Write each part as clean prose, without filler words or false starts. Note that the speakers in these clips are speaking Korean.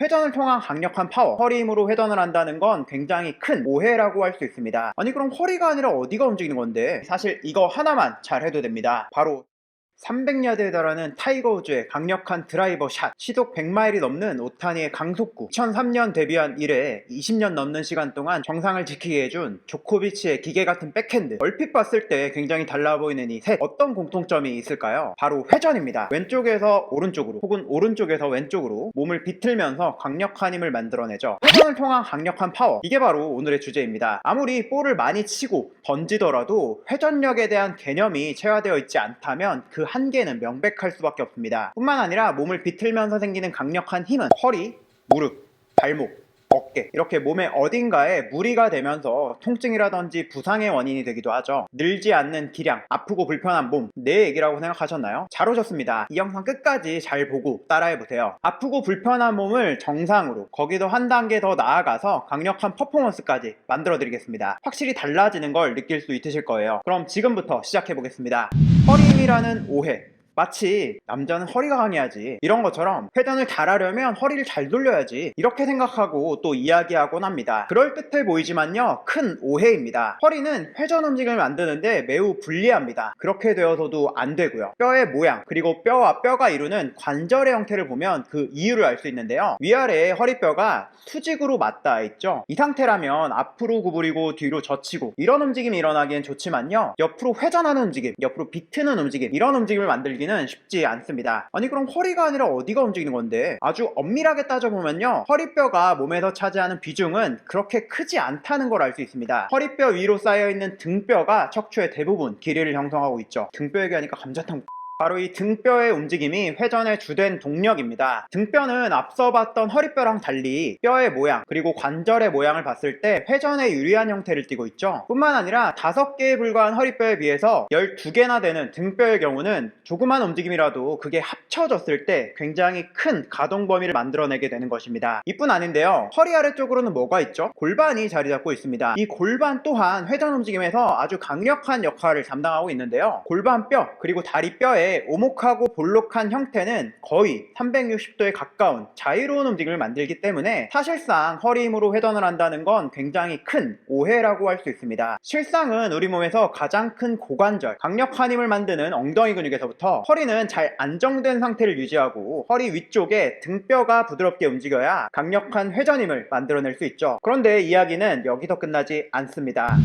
회전을 통한 강력한 파워, 허리 힘으로 회전을 한다는 건 굉장히 큰 오해라고 할 수 있습니다. 아니 그럼 허리가 아니라 어디가 움직이는 건데? 사실 이거 하나만 잘 해도 됩니다. 바로 300야드에 달하는 타이거 우즈의 강력한 드라이버 샷, 시속 100마일이 넘는 오타니의 강속구, 2003년 데뷔한 이래 20년 넘는 시간 동안 정상을 지키게 해준 조코비치의 기계같은 백핸드. 얼핏 봤을 때 굉장히 달라 보이는 이 셋, 어떤 공통점이 있을까요? 바로 회전입니다. 왼쪽에서 오른쪽으로 혹은 오른쪽에서 왼쪽으로 몸을 비틀면서 강력한 힘을 만들어내죠. 회전을 통한 강력한 파워, 이게 바로 오늘의 주제입니다. 아무리 볼을 많이 치고 던지더라도 회전력에 대한 개념이 체화되어 있지 않다면 그 한계는 명백할 수밖에 없습니다. 뿐만 아니라 몸을 비틀면서 생기는 강력한 힘은 허리, 무릎, 발목, 어깨, 이렇게 몸의 어딘가에 무리가 되면서 통증이라든지 부상의 원인이 되기도 하죠. 늘지 않는 기량, 아프고 불편한 몸, 내 얘기라고 생각하셨나요? 잘 오셨습니다. 이 영상 끝까지 잘 보고 따라해보세요. 아프고 불편한 몸을 정상으로, 거기도 한 단계 더 나아가서 강력한 퍼포먼스까지 만들어드리겠습니다. 확실히 달라지는 걸 느낄 수 있으실 거예요. 그럼 지금부터 시작해보겠습니다. 허리 힘이라는 오해, 마치 남자는 허리가 강해야지, 이런 것처럼 회전을 잘하려면 허리를 잘 돌려야지, 이렇게 생각하고 또 이야기하곤 합니다. 그럴듯해 보이지만요, 큰 오해입니다. 허리는 회전 움직임을 만드는데 매우 불리합니다. 그렇게 되어서도 안 되고요. 뼈의 모양, 그리고 뼈와 뼈가 이루는 관절의 형태를 보면 그 이유를 알 수 있는데요, 위아래에 허리뼈가 수직으로 맞닿아 있죠. 이 상태라면 앞으로 구부리고 뒤로 젖히고 이런 움직임이 일어나기엔 좋지만요, 옆으로 회전하는 움직임, 옆으로 비트는 움직임, 이런 움직임을 만들기는 쉽지 않습니다. 아니 그럼 허리가 아니라 어디가 움직이는 건데? 아주 엄밀하게 따져보면요, 허리뼈가 몸에서 차지하는 비중은 그렇게 크지 않다는 걸 알 수 있습니다. 허리뼈 위로 쌓여있는 등뼈가 척추의 대부분 길이를 형성하고 있죠. 등뼈 얘기하니까 감자탕. 바로 이 등뼈의 움직임이 회전의 주된 동력입니다. 등뼈는 앞서 봤던 허리뼈랑 달리 뼈의 모양, 그리고 관절의 모양을 봤을 때 회전에 유리한 형태를 띠고 있죠. 뿐만 아니라 5개에 불과한 허리뼈에 비해서 12개나 되는 등뼈의 경우는 조그만 움직임이라도 그게 합쳐졌을 때 굉장히 큰 가동 범위를 만들어내게 되는 것입니다. 이뿐 아닌데요, 허리 아래쪽으로는 뭐가 있죠? 골반이 자리 잡고 있습니다. 이 골반 또한 회전 움직임에서 아주 강력한 역할을 담당하고 있는데요, 골반뼈 그리고 다리뼈에 오목하고 볼록한 형태는 거의 360도에 가까운 자유로운 움직임을 만들기 때문에 사실상 허리 힘으로 회전을 한다는 건 굉장히 큰 오해라고 할 수 있습니다. 실상은 우리 몸에서 가장 큰 고관절, 강력한 힘을 만드는 엉덩이 근육에서부터 허리는 잘 안정된 상태를 유지하고 허리 위쪽에 등뼈가 부드럽게 움직여야 강력한 회전 힘을 만들어낼 수 있죠. 그런데 이야기는 여기서 끝나지 않습니다.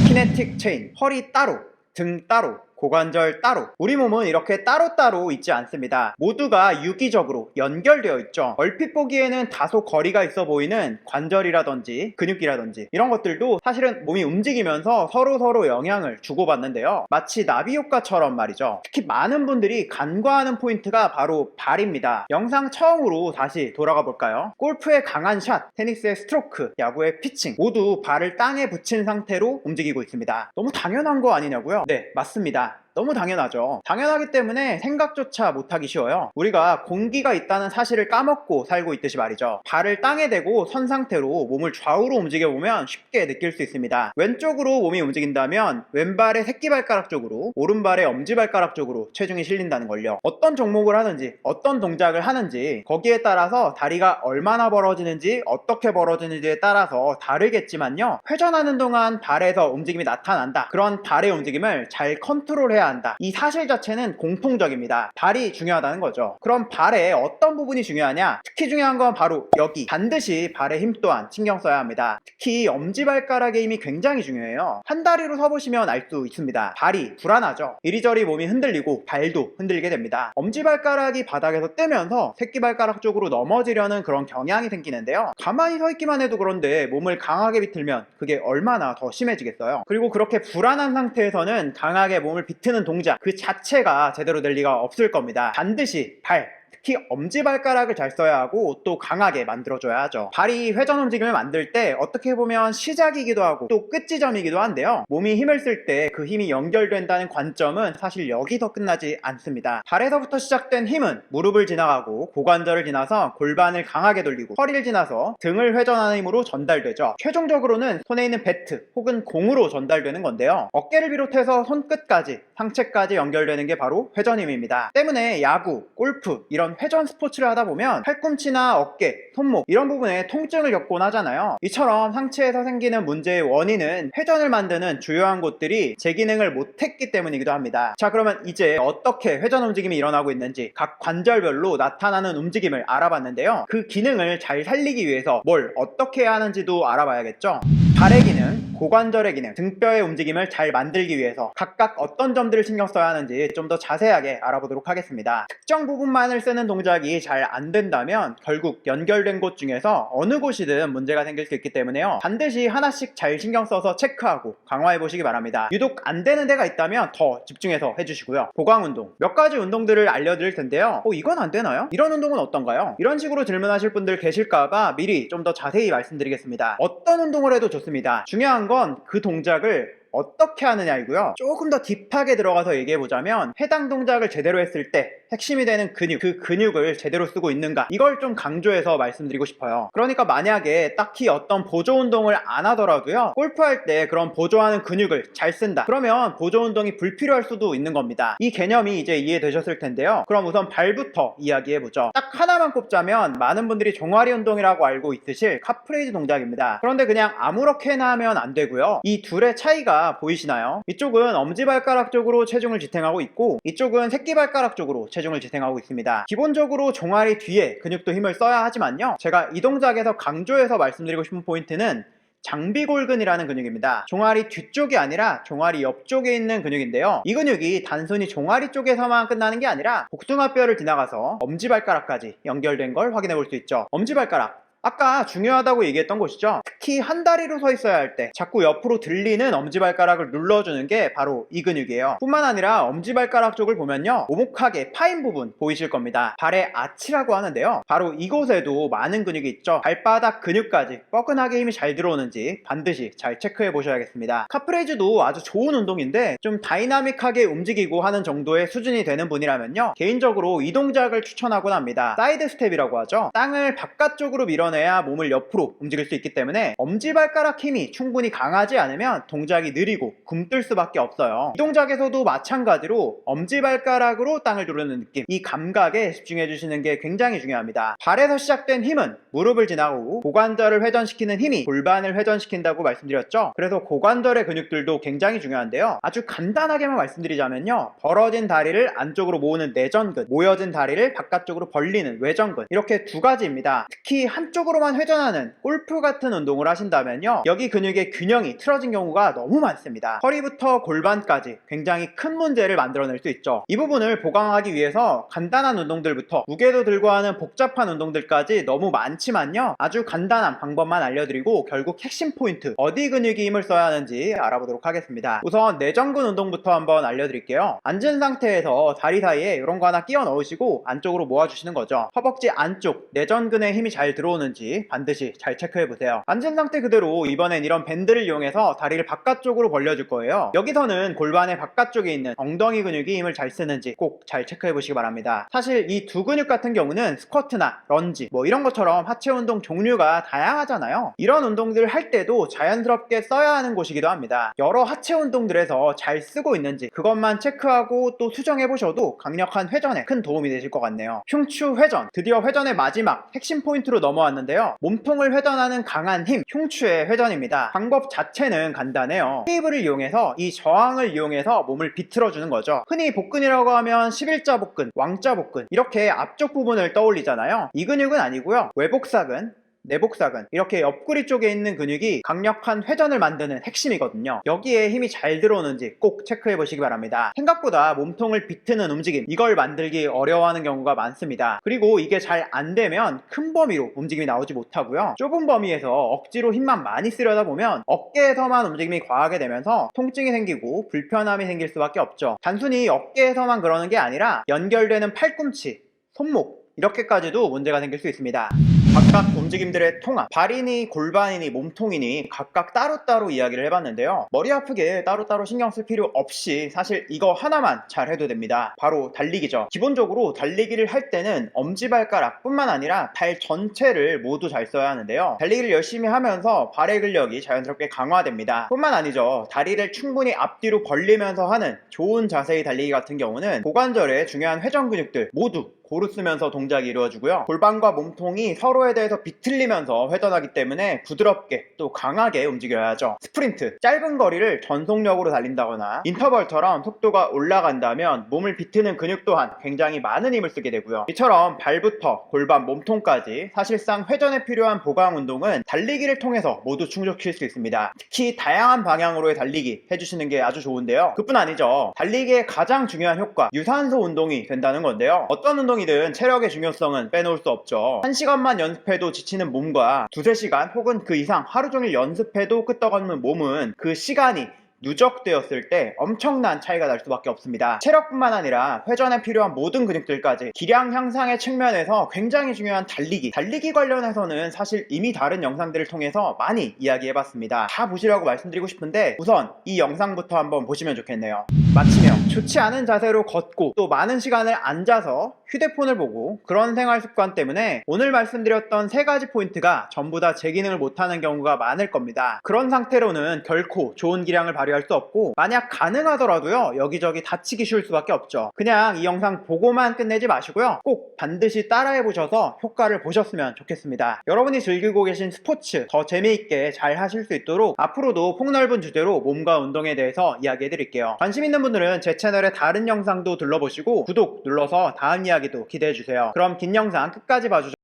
키네틱 체인, 허리 따로, 등 따로, 고관절 따로, 우리 몸은 이렇게 따로따로 있지 않습니다. 모두가 유기적으로 연결되어 있죠. 얼핏 보기에는 다소 거리가 있어 보이는 관절이라든지 근육이라든지 이런 것들도 사실은 몸이 움직이면서 서로 영향을 주고받는데요, 마치 나비 효과처럼 말이죠. 특히 많은 분들이 간과하는 포인트가 바로 발입니다. 영상 처음으로 다시 돌아가 볼까요? 골프의 강한 샷, 테니스의 스트로크, 야구의 피칭, 모두 발을 땅에 붙인 상태로 움직이고 있습니다. 너무 당연한 거 아니냐고요? 네, 맞습니다. 너무 당연하죠. 당연하기 때문에 생각조차 못하기 쉬워요. 우리가 공기가 있다는 사실을 까먹고 살고 있듯이 말이죠. 발을 땅에 대고 선 상태로 몸을 좌우로 움직여보면 쉽게 느낄 수 있습니다. 왼쪽으로 몸이 움직인다면 왼발의 새끼발가락 쪽으로, 오른발의 엄지발가락 쪽으로 체중이 실린다는 걸요. 어떤 종목을 하는지, 어떤 동작을 하는지 거기에 따라서 다리가 얼마나 벌어지는지, 어떻게 벌어지는지에 따라서 다르겠지만요, 회전하는 동안 발에서 움직임이 나타난다, 그런 발의 움직임을 잘 컨트롤해야 한다, 이 사실 자체는 공통적입니다. 발이 중요하다는 거죠. 그럼 발의 어떤 부분이 중요하냐? 특히 중요한 건 바로 여기, 반드시 발의 힘 또한 신경 써야 합니다. 특히 엄지발가락의 힘이 굉장히 중요해요. 한 다리로 서보시면 알 수 있습니다. 발이 불안하죠. 이리저리 몸이 흔들리고 발도 흔들리게 됩니다. 엄지발가락이 바닥에서 뜨면서 새끼발가락 쪽으로 넘어지려는 그런 경향이 생기는데요, 가만히 서 있기만 해도 그런데 몸을 강하게 비틀면 그게 얼마나 더 심해지겠어요. 그리고 그렇게 불안한 상태에서는 강하게 몸을 비트는 동작 그 자체가 제대로 될 리가 없을 겁니다. 반드시 발, 특히 엄지발가락을 잘 써야 하고 또 강하게 만들어줘야 하죠. 발이 회전 움직임을 만들 때 어떻게 보면 시작이기도 하고 또 끝지점이기도 한데요, 몸이 힘을 쓸 때 그 힘이 연결된다는 관점은 사실 여기서 끝나지 않습니다. 발에서부터 시작된 힘은 무릎을 지나가고 고관절을 지나서 골반을 강하게 돌리고 허리를 지나서 등을 회전하는 힘으로 전달되죠. 최종적으로는 손에 있는 배트 혹은 공으로 전달되는 건데요, 어깨를 비롯해서 손끝까지, 상체까지 연결되는 게 바로 회전 힘입니다. 때문에 야구, 골프 이런 이런 회전 스포츠를 하다 보면 팔꿈치나 어깨, 손목 이런 부분에 통증을 겪곤 하잖아요. 이처럼 상체에서 생기는 문제의 원인은 회전을 만드는 주요한 곳들이 제 기능을 못했기 때문이기도 합니다. 자, 그러면 이제 어떻게 회전 움직임이 일어나고 있는지 각 관절별로 나타나는 움직임을 알아봤는데요. 그 기능을 잘 살리기 위해서 뭘 어떻게 해야 하는지도 알아봐야겠죠. 발의 기능, 고관절의 기능, 등뼈의 움직임을 잘 만들기 위해서 각각 어떤 점들을 신경 써야 하는지 좀 더 자세하게 알아보도록 하겠습니다. 특정 부분만을 쓰는 동작이 잘 안 된다면 결국 연결된 곳 중에서 어느 곳이든 문제가 생길 수 있기 때문에요. 반드시 하나씩 잘 신경 써서 체크하고 강화해 보시기 바랍니다. 유독 안 되는 데가 있다면 더 집중해서 해주시고요. 보강 운동, 몇 가지 운동들을 알려드릴 텐데요. 이건 안 되나요? 이런 운동은 어떤가요? 이런 식으로 질문하실 분들 계실까봐 미리 좀 더 자세히 말씀드리겠습니다. 어떤 운동을 해도 좋습니다. 중요한 건 그 동작을 어떻게 하느냐이고요. 조금 더 딥하게 들어가서 얘기해보자면 해당 동작을 제대로 했을 때 핵심이 되는 근육, 그 근육을 제대로 쓰고 있는가, 이걸 좀 강조해서 말씀드리고 싶어요. 그러니까 만약에 딱히 어떤 보조 운동을 안 하더라도요, 골프할 때 그런 보조하는 근육을 잘 쓴다, 그러면 보조 운동이 불필요할 수도 있는 겁니다. 이 개념이 이제 이해되셨을 텐데요. 그럼 우선 발부터 이야기해보죠. 딱 하나만 꼽자면 많은 분들이 종아리 운동이라고 알고 있으실 카프레이즈 동작입니다. 그런데 그냥 아무렇게나 하면 안 되고요. 이 둘의 차이가 보이시나요? 이쪽은 엄지발가락 쪽으로 체중을 지탱하고 있고, 이쪽은 새끼발가락 쪽으로 체중을 지탱하고 있습니다. 기본적으로 종아리 뒤에 근육도 힘을 써야 하지만요, 제가 이 동작에서 강조해서 말씀드리고 싶은 포인트는 장비골근이라는 근육입니다. 종아리 뒤쪽이 아니라 종아리 옆쪽에 있는 근육인데요. 이 근육이 단순히 종아리 쪽에서만 끝나는 게 아니라 복숭아뼈를 지나가서 엄지발가락까지 연결된 걸 확인해 볼 수 있죠. 엄지발가락, 아까 중요하다고 얘기했던 곳이죠. 특히 한 다리로 서 있어야 할 때 자꾸 옆으로 들리는 엄지발가락을 눌러주는 게 바로 이 근육이에요. 뿐만 아니라 엄지발가락 쪽을 보면요, 오목하게 파인 부분 보이실 겁니다. 발의 아치라고 하는데요, 바로 이곳에도 많은 근육이 있죠. 발바닥 근육까지 뻐근하게 힘이 잘 들어오는지 반드시 잘 체크해 보셔야겠습니다. 카프레이즈도 아주 좋은 운동인데 좀 다이나믹하게 움직이고 하는 정도의 수준이 되는 분이라면요, 개인적으로 이 동작을 추천하곤 합니다. 사이드 스텝이라고 하죠. 땅을 바깥쪽으로 밀어내 해야 몸을 옆으로 움직일 수 있기 때문에 엄지발가락 힘이 충분히 강하지 않으면 동작이 느리고 굼뜰 수밖에 없어요. 이 동작에서도 마찬가지로 엄지발가락으로 땅을 누르는 느낌, 이 감각에 집중해 주시는 게 굉장히 중요합니다. 발에서 시작된 힘은 무릎을 지나고 고관절을 회전시키는 힘이 골반을 회전시킨다고 말씀드렸죠. 그래서 고관절의 근육들도 굉장히 중요한데요, 아주 간단하게만 말씀드리자면요, 벌어진 다리를 안쪽으로 모으는 내전근, 모여진 다리를 바깥쪽으로 벌리는 외전근, 이렇게 두 가지입니다. 특히 한쪽으로만 회전하는 골프 같은 운동을 하신다면요, 여기 근육의 균형이 틀어진 경우가 너무 많습니다. 허리부터 골반까지 굉장히 큰 문제를 만들어낼 수 있죠. 이 부분을 보강하기 위해서 간단한 운동들부터 무게도 들고 하는 복잡한 운동들까지 너무 많지만요, 아주 간단한 방법만 알려드리고 결국 핵심 포인트, 어디 근육이 힘을 써야 하는지 알아보도록 하겠습니다. 우선 내전근 운동부터 한번 알려드릴게요. 앉은 상태에서 다리 사이에 이런 거 하나 끼워 넣으시고 안쪽으로 모아주시는 거죠. 허벅지 안쪽 내전근에 힘이 잘 들어오는지 반드시 잘 체크해 보세요. 앉은 상태 그대로 이번엔 이런 밴드를 이용해서 다리를 바깥쪽으로 벌려줄 거예요. 여기서는 골반의 바깥쪽에 있는 엉덩이 근육이 힘을 잘 쓰는지 꼭 잘 체크해 보시기 바랍니다. 사실 이 두 근육 같은 경우는 스쿼트나 런지 이런 것처럼 하체 운동 종류가 다양하잖아요. 이런 운동들을 할 때도 자연스럽게 써야 하는 곳이기도 합니다. 여러 하체 운동들에서 잘 쓰고 있는지 그것만 체크하고 또 수정해 보셔도 강력한 회전에 큰 도움이 되실 것 같네요. 흉추 회전, 드디어 회전의 마지막 핵심 포인트로 넘어왔는데요, 몸통을 회전하는 강한 힘, 흉추의 회전입니다. 방법 자체는 간단해요. 테이블을 이용해서 이 저항을 이용해서 몸을 비틀어주는 거죠. 흔히 복근이라고 하면 11자 복근, 왕자 복근, 이렇게 앞쪽 부분을 떠올리잖아요. 이 근육은 아니고요, 외복사근, 내복사근, 이렇게 옆구리 쪽에 있는 근육이 강력한 회전을 만드는 핵심이거든요. 여기에 힘이 잘 들어오는지 꼭 체크해 보시기 바랍니다. 생각보다 몸통을 비트는 움직임, 이걸 만들기 어려워하는 경우가 많습니다. 그리고 이게 잘 안되면 큰 범위로 움직임이 나오지 못하고요, 좁은 범위에서 억지로 힘만 많이 쓰려다 보면 어깨에서만 움직임이 과하게 되면서 통증이 생기고 불편함이 생길 수밖에 없죠. 단순히 어깨에서만 그러는 게 아니라 연결되는 팔꿈치, 손목, 이렇게까지도 문제가 생길 수 있습니다. 각각 움직임들의 통합, 발이니 골반이니 몸통이니 각각 따로따로 이야기를 해봤는데요, 머리 아프게 따로따로 신경 쓸 필요 없이 사실 이거 하나만 잘 해도 됩니다. 바로 달리기죠. 기본적으로 달리기를 할 때는 엄지발가락 뿐만 아니라 발 전체를 모두 잘 써야 하는데요, 달리기를 열심히 하면서 발의 근력이 자연스럽게 강화됩니다. 뿐만 아니죠, 다리를 충분히 앞뒤로 벌리면서 하는 좋은 자세의 달리기 같은 경우는 고관절의 중요한 회전 근육들 모두 고루 쓰면서 동작이 이루어지고요. 골반과 몸통이 서로에 대해서 비틀리면서 회전하기 때문에 부드럽게 또 강하게 움직여야 하죠. 스프린트, 짧은 거리를 전속력으로 달린다거나 인터벌처럼 속도가 올라간다면 몸을 비트는 근육 또한 굉장히 많은 힘을 쓰게 되고요. 이처럼 발부터 골반, 몸통까지 사실상 회전에 필요한 보강 운동은 달리기를 통해서 모두 충족시킬 수 있습니다. 특히 다양한 방향으로의 달리기 해주시는 게 아주 좋은데요. 그뿐 아니죠. 달리기의 가장 중요한 효과, 유산소 운동이 된다는 건데요. 어떤 운동이든 체력의 중요성은 빼놓을 수 없죠. 1시간만 연습해도 지치는 몸과 2~3시간 혹은 그 이상 하루 종일 연습해도 끄떡없는 몸은 그 시간이 누적되었을 때 엄청난 차이가 날 수밖에 없습니다. 체력뿐만 아니라 회전에 필요한 모든 근육들까지 기량 향상의 측면에서 굉장히 중요한 달리기 관련해서는 사실 이미 다른 영상들을 통해서 많이 이야기해봤습니다. 다 보시라고 말씀드리고 싶은데 우선 이 영상부터 한번 보시면 좋겠네요. 마치며 좋지 않은 자세로 걷고 또 많은 시간을 앉아서 휴대폰을 보고 그런 생활 습관 때문에 오늘 말씀드렸던 3가지 포인트가 전부 다 제 기능을 못하는 경우가 많을 겁니다. 그런 상태로는 결코 좋은 기량을 발휘할 수 없고 만약 가능하더라도요 여기저기 다치기 쉬울 수밖에 없죠. 그냥 이 영상 보고만 끝내지 마시고요. 꼭 반드시 따라해 보셔서 효과를 보셨으면 좋겠습니다. 여러분이 즐기고 계신 스포츠 더 재미있게 잘 하실 수 있도록 앞으로도 폭넓은 주제로 몸과 운동에 대해서 이야기해 드릴게요. 관심 있는 분들은 제 채널의 다른 영상도 둘러보시고 구독 눌러서 다음 이야기도 기대해 주세요. 그럼 긴 영상 끝까지 봐주셔서